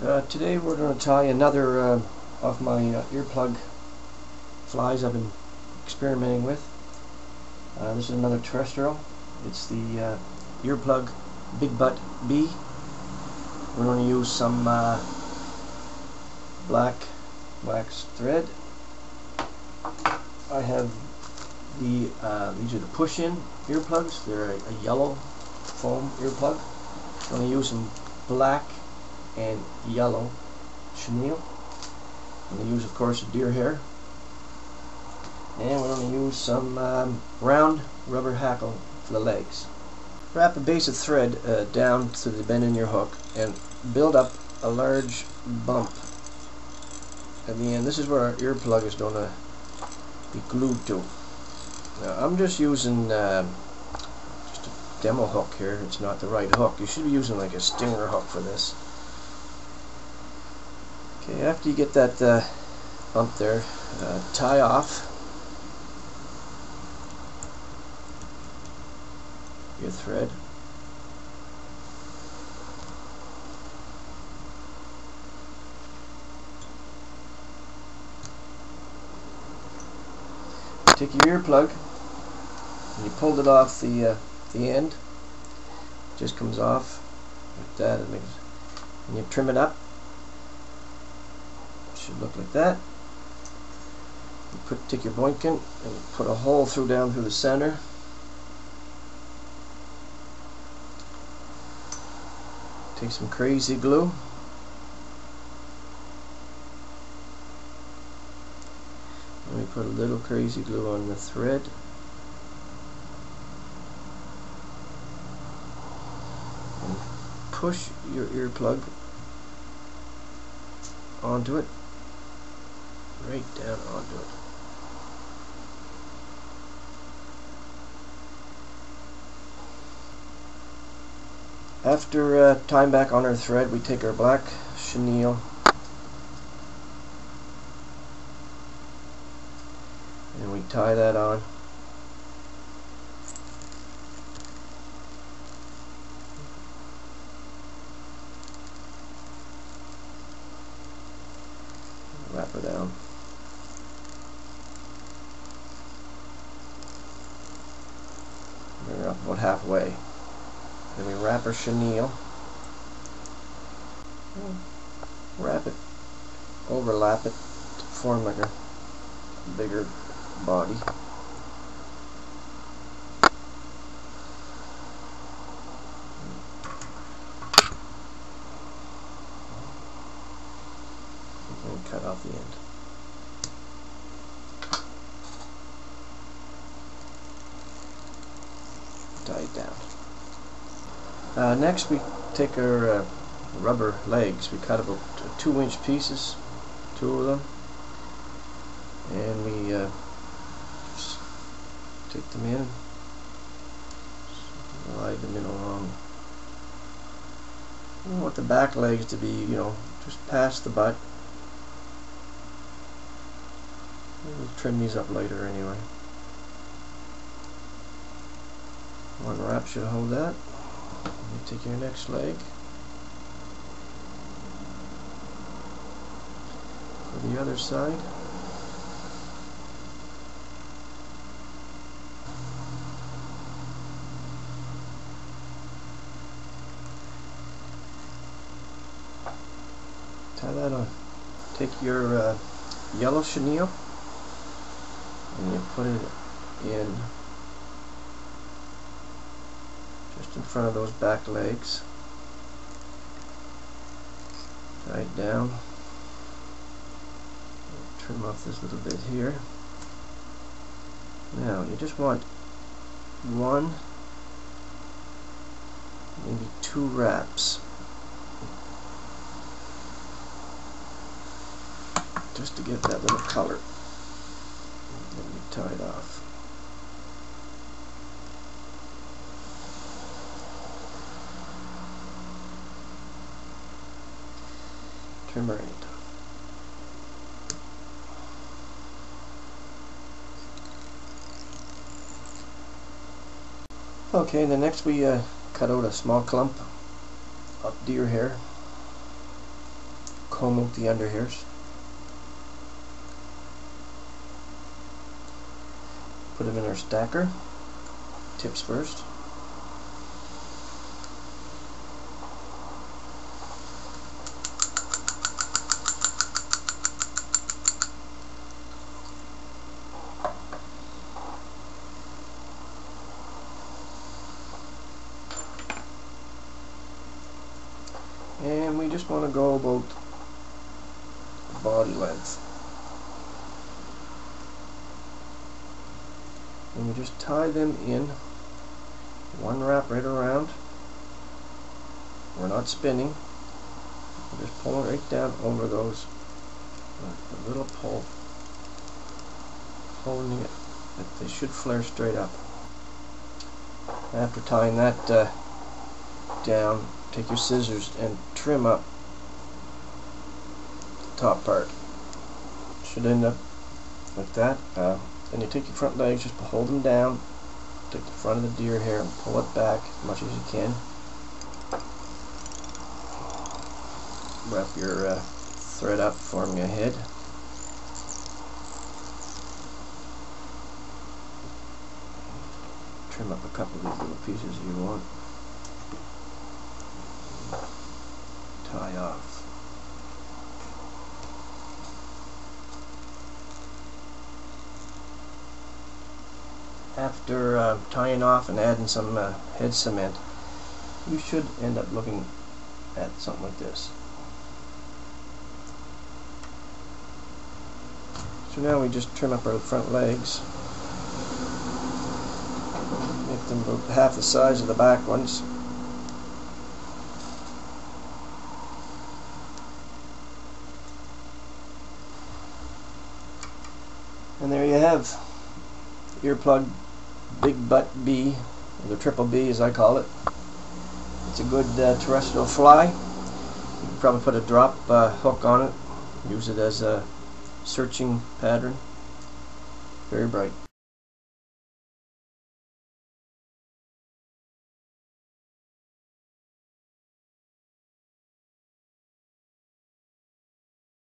Today we're going to tie another of my earplug flies I've been experimenting with. This is another terrestrial. It's the earplug Big Butt B. We're going to use some black wax thread. I have these are the push-in earplugs. They're a yellow foam earplug. I'm going to use some black and yellow chenille. I'm going to use, of course, deer hair, and we're going to use some round rubber hackle for the legs. Wrap a base of thread down to the bend in your hook and build up a large bump at the end. This is where our earplug is going to be glued to. Now I'm just using just a demo hook here. It's not the right hook. You should be using like a stinger hook for this. Okay, after you get that bump there, tie off your thread. Take your earplug and you pulled it off the end. It just comes off like that, and you trim it up. Should look like that. You take your boinkin and put a hole down through the center. Take some crazy glue. And we put a little crazy glue on the thread. And push your earplug onto it. Right down onto it. After tying back on our thread, we take our black chenille and we tie that on. Wrap her down. We're up about halfway. Then we wrap our chenille. Wrap it, overlap it to form like a bigger body. And cut off the end. Tie it down. Next we take our rubber legs. We cut about 2-inch pieces, 2 of them, and we just take them in, slide them in along. We want the back legs to be, just past the butt. We'll trim these up later anyway. One wrap should hold that. You take your next leg for the other side. Tie that on. Take your yellow chenille and you put it in just in front of those back legs. Tie it down. Trim off this little bit here. Now you just want 1, maybe 2 wraps, just to get that little color. Then you tie it off. Trim her end. Okay, then next we cut out a small clump of deer hair. comb out the under hairs. Put them in our stacker. Tips first. And we just want to go about body length. And we just tie them in one wrap right around. We're not spinning. We're just pulling right down over those. A little pull. Holding it. They should flare straight up. After tying that down, take your scissors and trim up the top part. Should end up like that. Then you take your front legs, just hold them down, take the front of the deer hair and pull it back as much as you can. Wrap your thread up, forming a head. Trim up a couple of these little pieces you want. Tie off. After tying off and adding some head cement, you should end up looking at something like this. So now we just trim up our front legs, make them about half the size of the back ones. And there you have Earplug Big Butt B, or the Triple B as I call it. It's a good terrestrial fly. You can probably put a drop hook on it, use it as a searching pattern. Very bright.